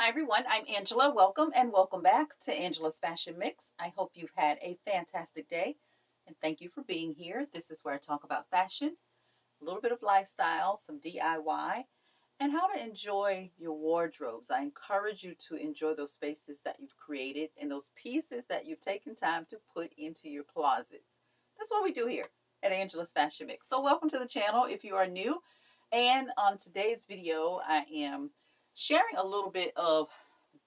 Hi everyone, I'm Angela. Welcome and welcome back to Angela's Fashion Mix. I hope you've had a fantastic day and thank you for being here. This is where I talk about fashion, a little bit of lifestyle, some DIY, and how to enjoy your wardrobes. I encourage you to enjoy those spaces that you've created and those pieces that you've taken time to put into your closets. That's what we do here at Angela's Fashion Mix. So, welcome to the channel if you are new. And on today's video, I am sharing a little bit of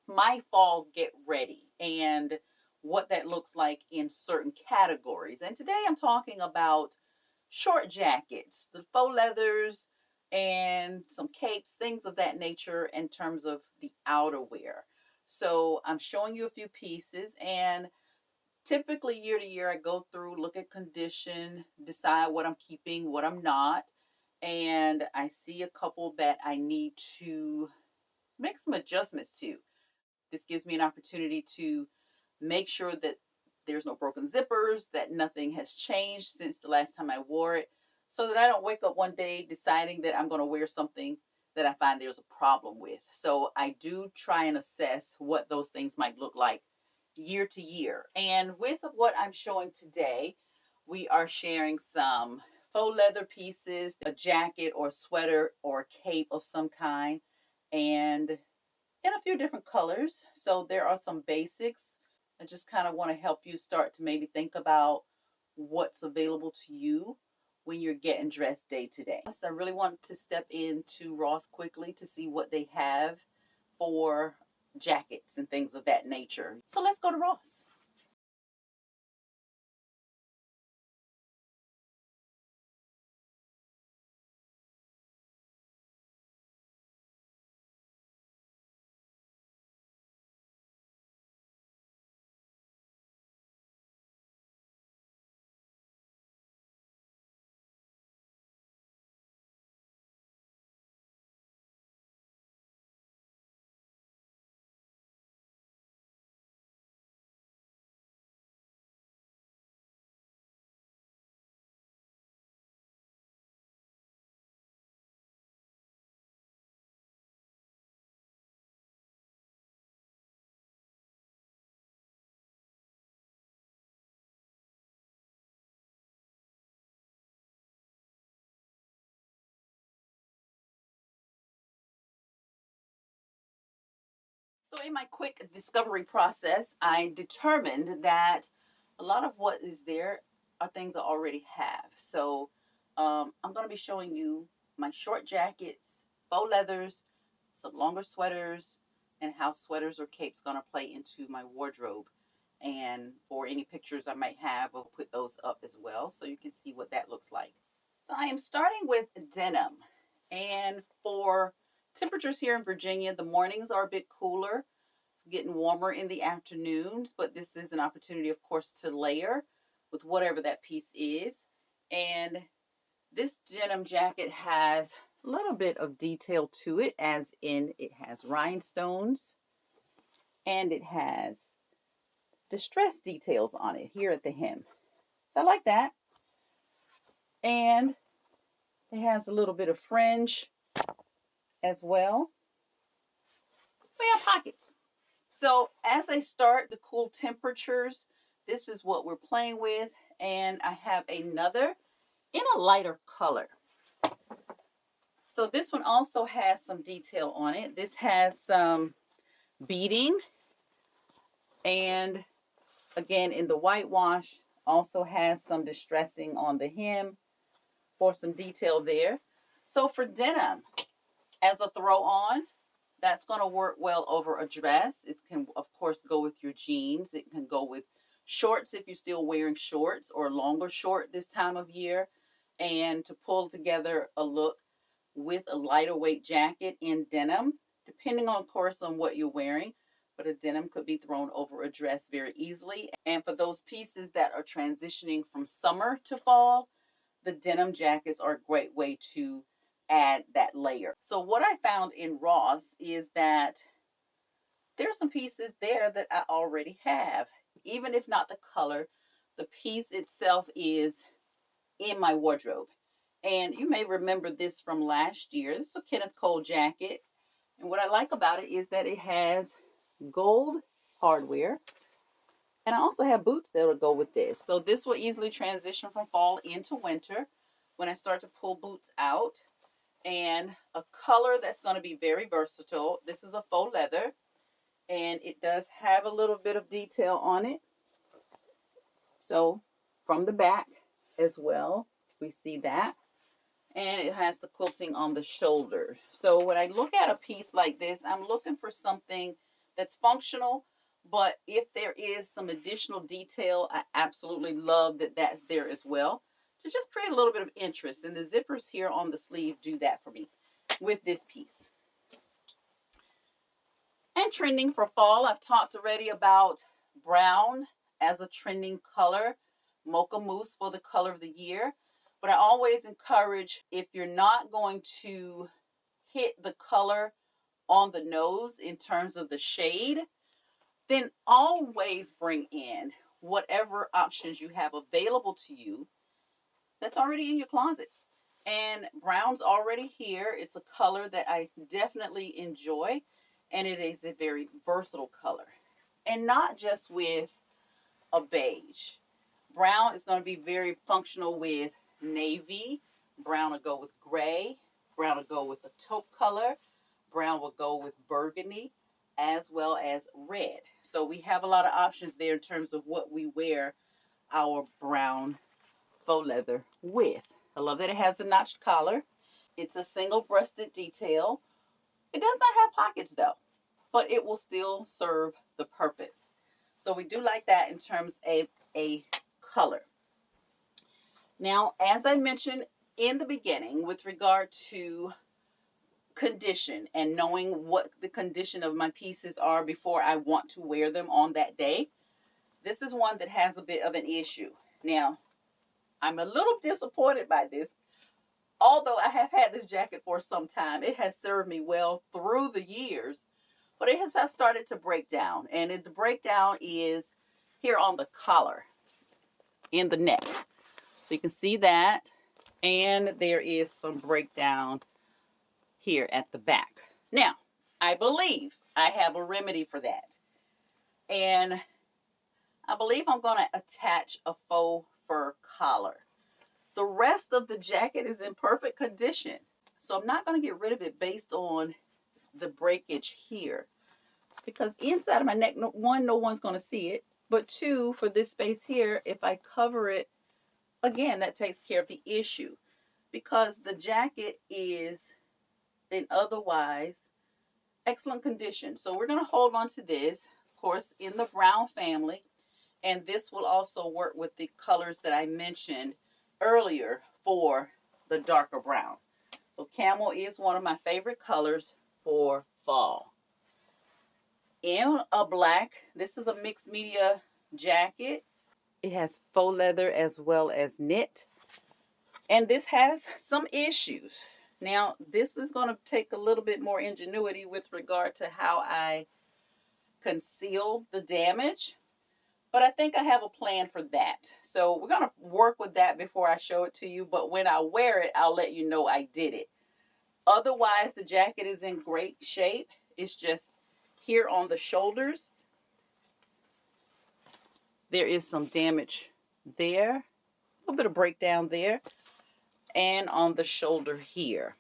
my fall get ready and what that looks like in certain categories. And today I'm talking about short jackets, the faux leathers, and some capes, things of that nature in terms of the outerwear. So I'm showing you a few pieces, and typically year to year, I go through, look at condition, decide what I'm keeping, what I'm not. And I see a couple that I need to make some adjustments to. This gives me an opportunity to make sure that there's no broken zippers, that nothing has changed since the last time I wore it, so that I don't wake up one day deciding that I'm going to wear something that I find there's a problem with. So I do try and assess what those things might look like year to year. And with what I'm showing today, we are sharing some faux leather pieces, a jacket or sweater or cape of some kind, and in a few different colors. So there are some basics. I just kind of want to help you start to maybe think about what's available to you when you're getting dressed day to day. So I really want to step into Ross quickly to see what they have for jackets and things of that nature. So let's go to Ross. So, in my quick discovery process, I determined that a lot of what is there are things I already have. So, I'm going to be showing you my short jackets, faux leathers, some longer sweaters, and how sweaters or capes going to play into my wardrobe. And for any pictures I might have, I'll put those up as well so you can see what that looks like. So, I am starting with denim. And for temperatures here in Virginia, the mornings are a bit cooler. It's getting warmer in the afternoons, but this is an opportunity, of course, to layer with whatever that piece is. And this denim jacket has a little bit of detail to it, as in it has rhinestones and it has distress details on it here at the hem. So I like that. And it has a little bit of fringe as well. We have pockets. So as I start the cool temperatures, this is what we're playing with. And I have another in a lighter color. So this one also has some detail on it. This has some beading. And again, in the whitewash, also has some distressing on the hem for some detail there. So for denim, as a throw on, that's going to work well over a dress. It can, of course, go with your jeans. It can go with shorts if you're still wearing shorts or longer short this time of year. And to pull together a look with a lighter weight jacket in denim, depending on, of course, on what you're wearing. But a denim could be thrown over a dress very easily. And for those pieces that are transitioning from summer to fall, the denim jackets are a great way to add that layer. So what I found in Ross is that there are some pieces there that I already have. Even if not the color, the piece itself is in my wardrobe. And you may remember this from last year. This is a Kenneth Cole jacket. And what I like about it is that it has gold hardware. And I also have boots that will go with this. So this will easily transition from fall into winter when I start to pull boots out. And a color that's going to be very versatile. This is a faux leather, and it does have a little bit of detail on it. So from the back as well, we see that. And it has the quilting on the shoulder. So when I look at a piece like this, I'm looking for something that's functional, but if there is some additional detail, I absolutely love that that's there as well to just create a little bit of interest. And the zippers here on the sleeve do that for me with this piece. And trending for fall, I've talked already about brown as a trending color, mocha mousse for the color of the year. But I always encourage, if you're not going to hit the color on the nose in terms of the shade, then always bring in whatever options you have available to you that's already in your closet. And brown's already here. It's a color that I definitely enjoy, and it is a very versatile color. And not just with a beige. Brown is going to be very functional with navy. Brown will go with gray. Brown will go with a taupe color. Brown will go with burgundy, as well as red. So we have a lot of options there in terms of what we wear our brown faux leather with. I love that it has a notched collar. It's a single breasted detail. It does not have pockets though, but it will still serve the purpose. So we do like that in terms of a color. Now, as I mentioned in the beginning, with regard to condition and knowing what the condition of my pieces are before I want to wear them on that day, this is one that has a bit of an issue. Now, I'm a little disappointed by this. Although I have had this jacket for some time, it has served me well through the years, but it has started to break down. And the breakdown is here on the collar, in the neck. So you can see that. And there is some breakdown here at the back. Now, I believe I have a remedy for that. And I believe I'm going to attach a faux fur collar. The rest of the jacket is in perfect condition. So I'm not going to get rid of it based on the breakage here. Because inside of my neck, one, no one's going to see it. But two, for this space here, if I cover it, again, that takes care of the issue. Because the jacket is in otherwise excellent condition. So we're going to hold on to this, of course, in the brown family. And this will also work with the colors that I mentioned earlier for the darker brown. So camel is one of my favorite colors for fall. In a black, this is a mixed media jacket. It has faux leather as well as knit. And this has some issues. Now, this is going to take a little bit more ingenuity with regard to how I conceal the damage. But I think I have a plan for that. So we're going to work with that before I show it to you. But when I wear it, I'll let you know I did it. Otherwise, the jacket is in great shape. It's just here on the shoulders, there is some damage there. A little bit of breakdown there. And on the shoulder here.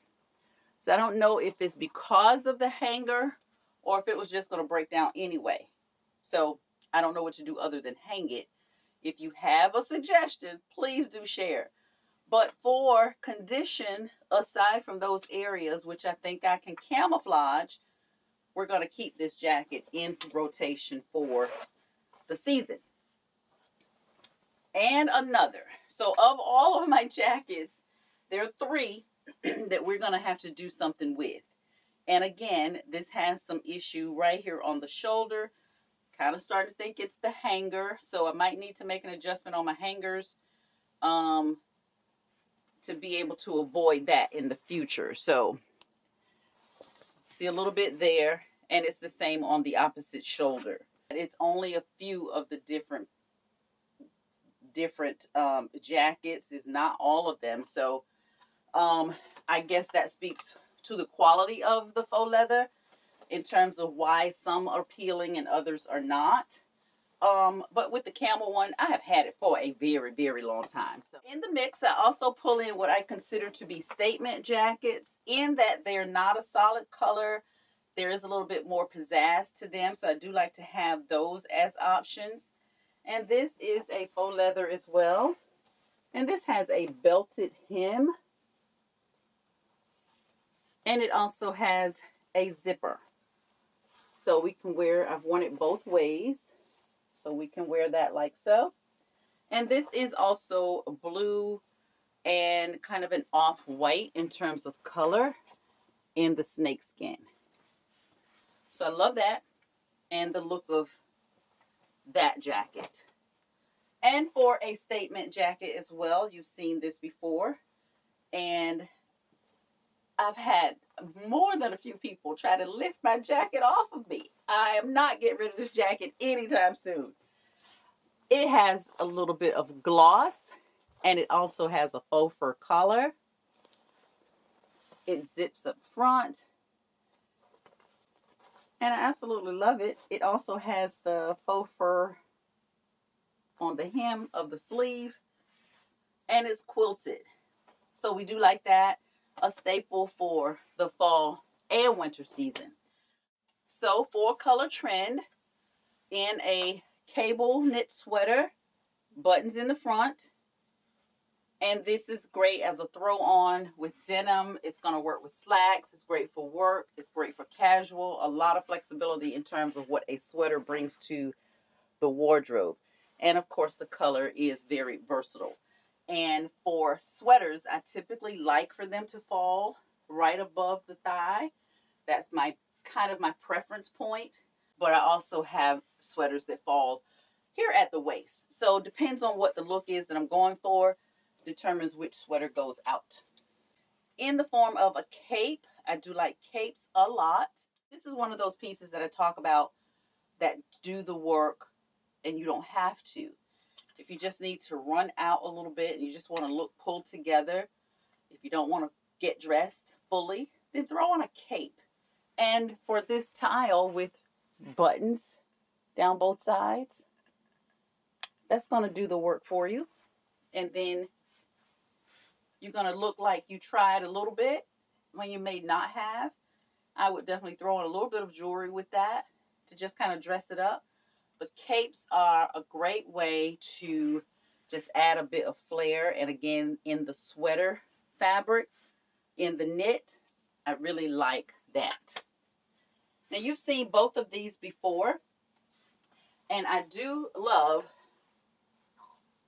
So I don't know if it's because of the hanger or if it was just going to break down anyway. So I don't know what to do other than hang it. If you have a suggestion, please do share. But for condition, aside from those areas, which I think I can camouflage, we're going to keep this jacket in rotation for the season. And another. So of all of my jackets, there are 3 that we're going to have to do something with. And again, this has some issue right here on the shoulder. Kind of starting to think it's the hanger. So I might need to make an adjustment on my hangers to be able to avoid that in the future. So see a little bit there. And it's the same on the opposite shoulder. It's only a few of the different jackets. It's not all of them. So I guess that speaks to the quality of the faux leather. in terms of why some are peeling and others are not. But with the camel one, I have had it for a very, very long time. So in the mix, I also pull in what I consider to be statement jackets, in that they're not a solid color. There is a little bit more pizzazz to them. So I do like to have those as options. And this is a faux leather as well. And this has a belted hem. And it also has a zipper. So we can wear, I've worn it both ways. So we can wear that like so. And this is also blue and kind of an off-white in terms of color in the snake skin. So I love that and the look of that jacket. And for a statement jacket as well, you've seen this before. And I've had more than a few people try to lift my jacket off of me. I am not getting rid of this jacket anytime soon. It has a little bit of gloss, and it also has a faux fur collar. It zips up front, and I absolutely love it. It also has the faux fur on the hem of the sleeve, and it's quilted. So we do like that, a staple for the fall and winter season. So 4-color trend in a cable knit sweater, buttons in the front. And this is great as a throw on with denim. It's going to work with slacks. It's great for work. It's great for casual. A lot of flexibility in terms of what a sweater brings to the wardrobe. And of course, the color is very versatile. And for sweaters, I typically like for them to fall right above the thigh. That's my kind of my preference point. But I also have sweaters that fall here at the waist. So it depends on what the look is that I'm going for, determines which sweater goes out. In the form of a cape, I do like capes a lot. This is one of those pieces that I talk about that do the work and you don't have to. If you just need to run out a little bit and you just want to look pulled together, if you don't want to get dressed fully, then throw on a cape. And for this tile with buttons down both sides, that's going to do the work for you. And then you're going to look like you tried a little bit when you may not have. I would definitely throw in a little bit of jewelry with that to just kind of dress it up. But capes are a great way to just add a bit of flair. And again, in the sweater fabric, in the knit, I really like that. Now, you've seen both of these before. And I do love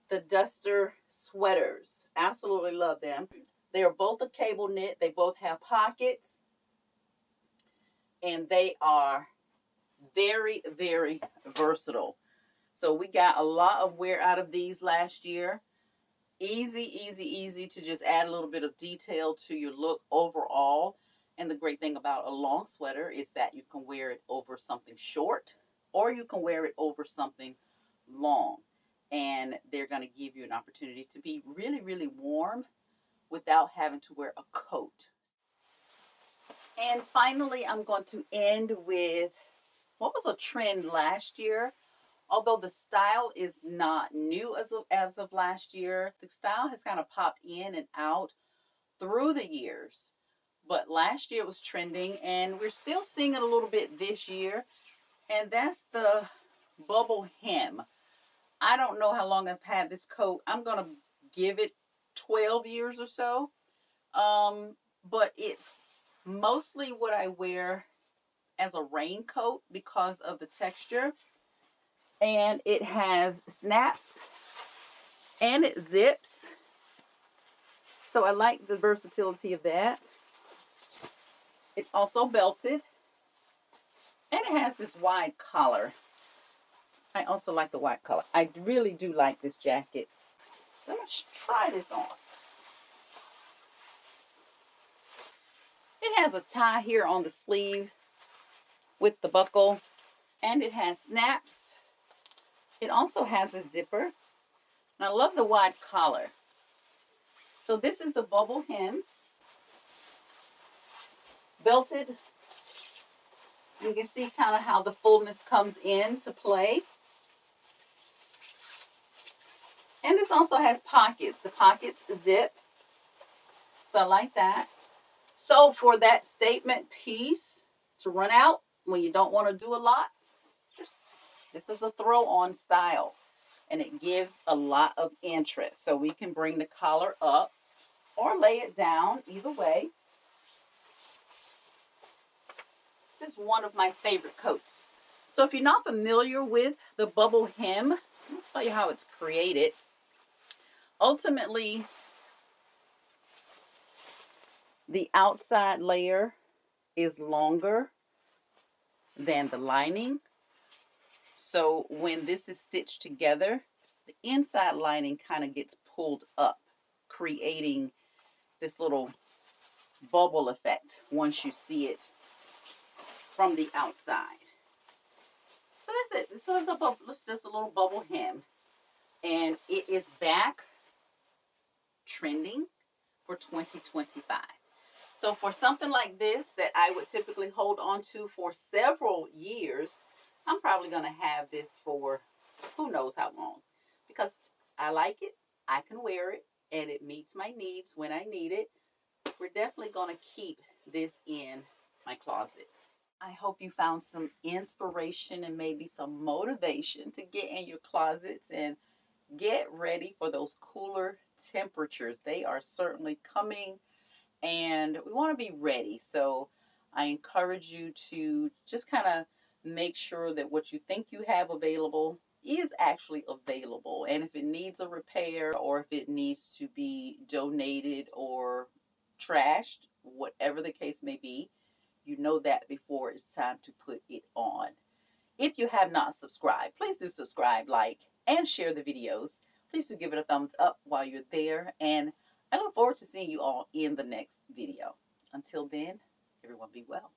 the duster sweaters. Absolutely love them. They are both a cable knit. They both have pockets. And they are very, very versatile. So we got a lot of wear out of these last year. Easy to just add a little bit of detail to your look overall. And the great thing about a long sweater is that you can wear it over something short or you can wear it over something long. And they're going to give you an opportunity to be really, really warm without having to wear a coat. And finally, I'm going to end with what was a trend last year. Although the style is not new as of last year, the style has kind of popped in and out through the years. But last year was trending, and we're still seeing it a little bit this year. And that's the bubble hem. I don't know how long I've had this coat. I'm going to give it 12 years or so. But it's mostly what I wear as a raincoat because of the texture. And it has snaps and it zips. So I like the versatility of that. It's also belted. And it has this wide collar. I also like the wide collar. I really do like this jacket. Let's try this on. It has a tie here on the sleeve with the buckle. And it has snaps. It also has a zipper. And I love the wide collar. So this is the bubble hem. Belted. You can see kind of how the fullness comes into play. And this also has pockets. The pockets zip. So I like that. So for that statement piece to run out when you don't want to do a lot, this is a throw-on style. And it gives a lot of interest. So we can bring the collar up or lay it down, either way. This is one of my favorite coats. So if you're not familiar with the bubble hem, I'll tell you how it's created. Ultimately, the outside layer is longer than the lining. So when this is stitched together, the inside lining kind of gets pulled up, creating this little bubble effect once you see it from the outside. So that's it. So it's just a little bubble hem. And it is back trending for 2025. So for something like this that I would typically hold on to for several years, I'm probably going to have this for who knows how long. Because I like it, I can wear it, and it meets my needs when I need it. We're definitely going to keep this in my closet. I hope you found some inspiration and maybe some motivation to get in your closets and get ready for those cooler temperatures. They are certainly coming, and we want to be ready. So I encourage you to just kind of make sure that what you think you have available is actually available. And if it needs a repair or if it needs to be donated or trashed, whatever the case may be, you know that before it's time to put it on. If you have not subscribed, please do subscribe, like, and share the videos. Please do give it a thumbs up while you're there. And I look forward to seeing you all in the next video. Until then, everyone be well.